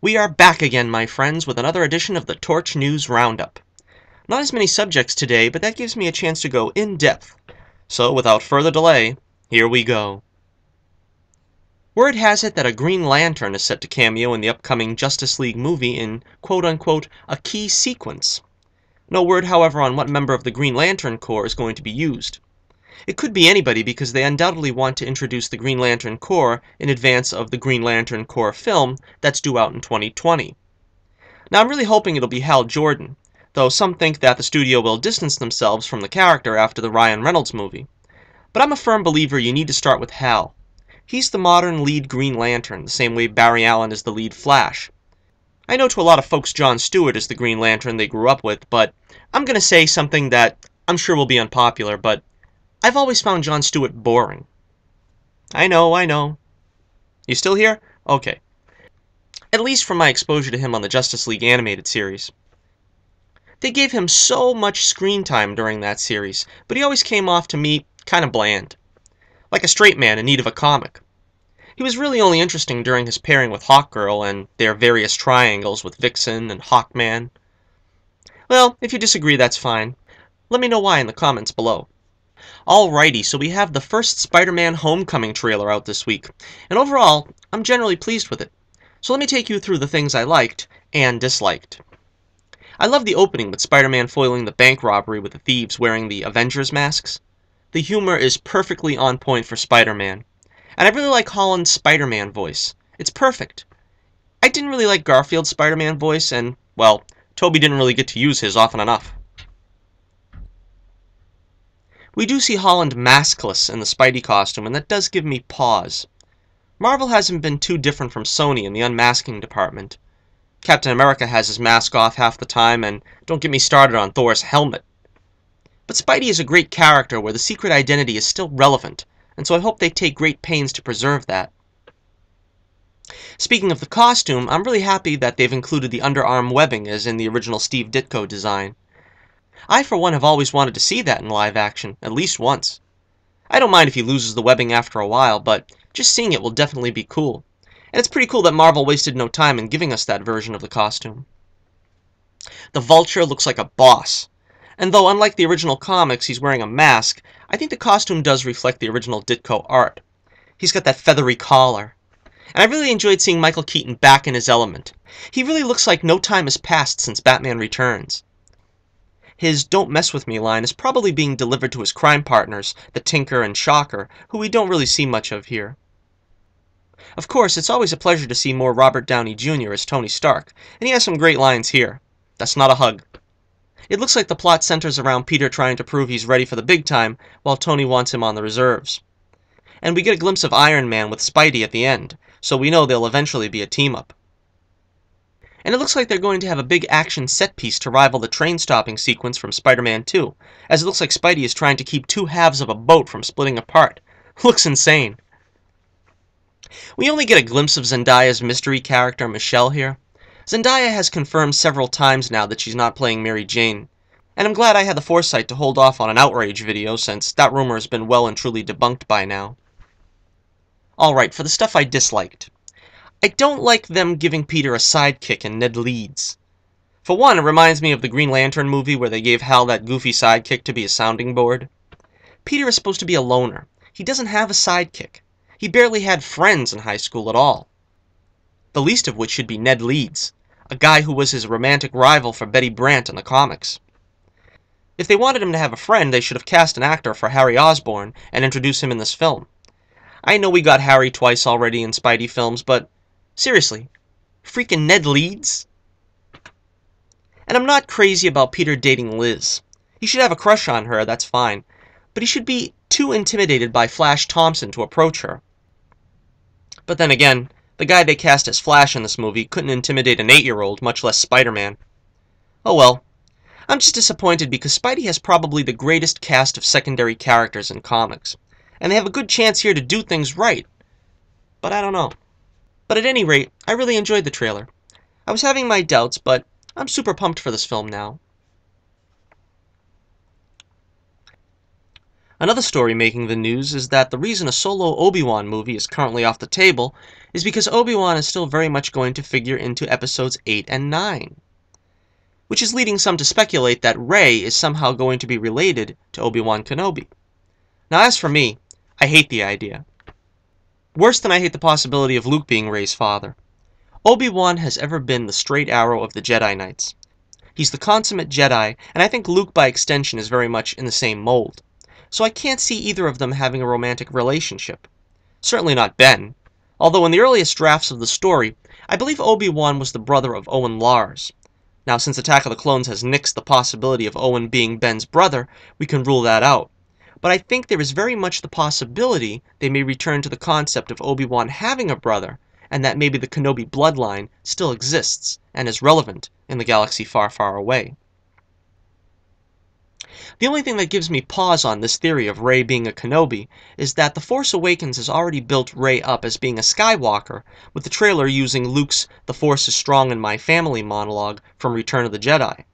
We are back again, my friends, with another edition of the Torch News Roundup. Not as many subjects today, but that gives me a chance to go in-depth. So, without further delay, here we go. Word has it that a Green Lantern is set to cameo in the upcoming Justice League movie in quote-unquote a key sequence. No word, however, on what member of the Green Lantern Corps is going to be used. It could be anybody because they undoubtedly want to introduce the Green Lantern Corps in advance of the Green Lantern Corps film that's due out in 2020. Now I'm really hoping it'll be Hal Jordan, though some think that the studio will distance themselves from the character after the Ryan Reynolds movie. But I'm a firm believer you need to start with Hal. He's the modern lead Green Lantern, the same way Barry Allen is the lead Flash. I know to a lot of folks John Stewart is the Green Lantern they grew up with, but I'm going to say something that I'm sure will be unpopular, but I've always found John Stewart boring. I know. You still here? Okay. At least from my exposure to him on the Justice League animated series. They gave him so much screen time during that series, but he always came off to me kind of bland. Like a straight man in need of a comic. He was really only interesting during his pairing with Hawkgirl and their various triangles with Vixen and Hawkman. Well, if you disagree, that's fine. Let me know why in the comments below. Alrighty, so we have the first Spider-Man Homecoming trailer out this week, and overall, I'm generally pleased with it. So let me take you through the things I liked and disliked. I love the opening with Spider-Man foiling the bank robbery with the thieves wearing the Avengers masks. The humor is perfectly on point for Spider-Man, and I really like Holland's Spider-Man voice. It's perfect. I didn't really like Garfield's Spider-Man voice, and, well, Tobey didn't really get to use his often enough. We do see Holland maskless in the Spidey costume, and that does give me pause. Marvel hasn't been too different from Sony in the unmasking department. Captain America has his mask off half the time, and don't get me started on Thor's helmet. But Spidey is a great character where the secret identity is still relevant, and so I hope they take great pains to preserve that. Speaking of the costume, I'm really happy that they've included the underarm webbing as in the original Steve Ditko design. I, for one, have always wanted to see that in live action, at least once. I don't mind if he loses the webbing after a while, but just seeing it will definitely be cool. And it's pretty cool that Marvel wasted no time in giving us that version of the costume. The Vulture looks like a boss. And though unlike the original comics he's wearing a mask, I think the costume does reflect the original Ditko art. He's got that feathery collar. And I really enjoyed seeing Michael Keaton back in his element. He really looks like no time has passed since Batman Returns. His "Don't Mess With Me" line is probably being delivered to his crime partners, the Tinker and Shocker, who we don't really see much of here. Of course, it's always a pleasure to see more Robert Downey Jr. as Tony Stark, and he has some great lines here. That's not a hug. It looks like the plot centers around Peter trying to prove he's ready for the big time, while Tony wants him on the reserves. And we get a glimpse of Iron Man with Spidey at the end, so we know they'll eventually be a team-up. And it looks like they're going to have a big action set piece to rival the train-stopping sequence from Spider-Man 2, as it looks like Spidey is trying to keep two halves of a boat from splitting apart. Looks insane. We only get a glimpse of Zendaya's mystery character, Michelle, here. Zendaya has confirmed several times now that she's not playing Mary Jane, and I'm glad I had the foresight to hold off on an outrage video since that rumor has been well and truly debunked by now. Alright, for the stuff I disliked. I don't like them giving Peter a sidekick in Ned Leeds. For one, it reminds me of the Green Lantern movie where they gave Hal that goofy sidekick to be a sounding board. Peter is supposed to be a loner. He doesn't have a sidekick. He barely had friends in high school at all. The least of which should be Ned Leeds, a guy who was his romantic rival for Betty Brant in the comics. If they wanted him to have a friend, they should have cast an actor for Harry Osborn and introduced him in this film. I know we got Harry twice already in Spidey films, but seriously, freaking Ned Leeds? And I'm not crazy about Peter dating Liz. He should have a crush on her, that's fine, but he should be too intimidated by Flash Thompson to approach her. But then again, the guy they cast as Flash in this movie couldn't intimidate an 8-year-old, much less Spider-Man. Oh well. I'm just disappointed because Spidey has probably the greatest cast of secondary characters in comics, and they have a good chance here to do things right. But I don't know. But at any rate, I really enjoyed the trailer. I was having my doubts, but I'm super pumped for this film now. Another story making the news is that the reason a solo Obi-Wan movie is currently off the table is because Obi-Wan is still very much going to figure into episodes 8 and 9. Which is leading some to speculate that Rey is somehow going to be related to Obi-Wan Kenobi. Now as for me, I hate the idea. Worse than I hate the possibility of Luke being Rey's father. Obi-Wan has ever been the straight arrow of the Jedi Knights. He's the consummate Jedi, and I think Luke by extension is very much in the same mold. So I can't see either of them having a romantic relationship. Certainly not Ben, although in the earliest drafts of the story, I believe Obi-Wan was the brother of Owen Lars. Now since Attack of the Clones has nixed the possibility of Owen being Ben's brother, we can rule that out. But I think there is very much the possibility they may return to the concept of Obi-Wan having a brother, and that maybe the Kenobi bloodline still exists and is relevant in the galaxy far, far away. The only thing that gives me pause on this theory of Rey being a Kenobi is that The Force Awakens has already built Rey up as being a Skywalker, with the trailer using Luke's "The Force is strong in my family" monologue from Return of the Jedi.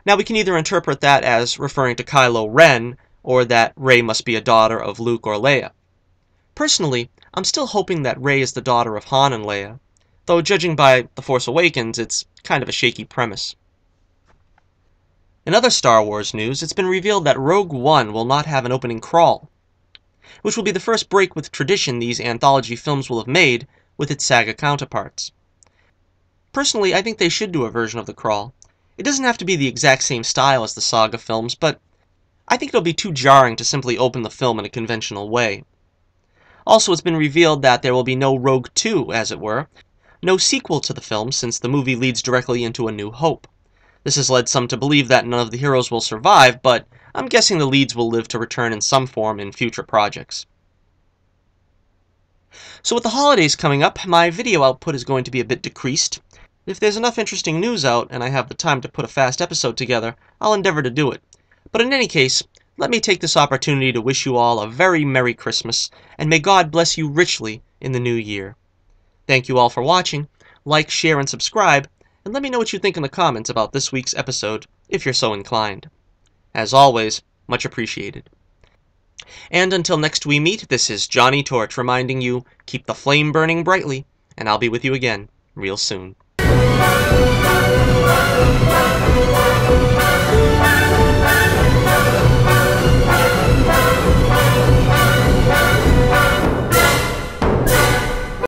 Now we can either interpret that as referring to Kylo Ren, or that Rey must be a daughter of Luke or Leia. Personally, I'm still hoping that Rey is the daughter of Han and Leia, though judging by The Force Awakens, it's kind of a shaky premise. In other Star Wars news, it's been revealed that Rogue One will not have an opening crawl, which will be the first break with tradition these anthology films will have made with its saga counterparts. Personally, I think they should do a version of the crawl. It doesn't have to be the exact same style as the saga films, but I think it'll be too jarring to simply open the film in a conventional way. Also, it's been revealed that there will be no Rogue 2, as it were, no sequel to the film since the movie leads directly into A New Hope. This has led some to believe that none of the heroes will survive, but I'm guessing the leads will live to return in some form in future projects. So with the holidays coming up, my video output is going to be a bit decreased. If there's enough interesting news out, and I have the time to put a fast episode together, I'll endeavor to do it. But in any case, let me take this opportunity to wish you all a very Merry Christmas, and may God bless you richly in the new year. Thank you all for watching. Like, share, and subscribe, and let me know what you think in the comments about this week's episode, if you're so inclined. As always, much appreciated. And until next we meet, this is Johnnie Torch reminding you, keep the flame burning brightly, and I'll be with you again real soon.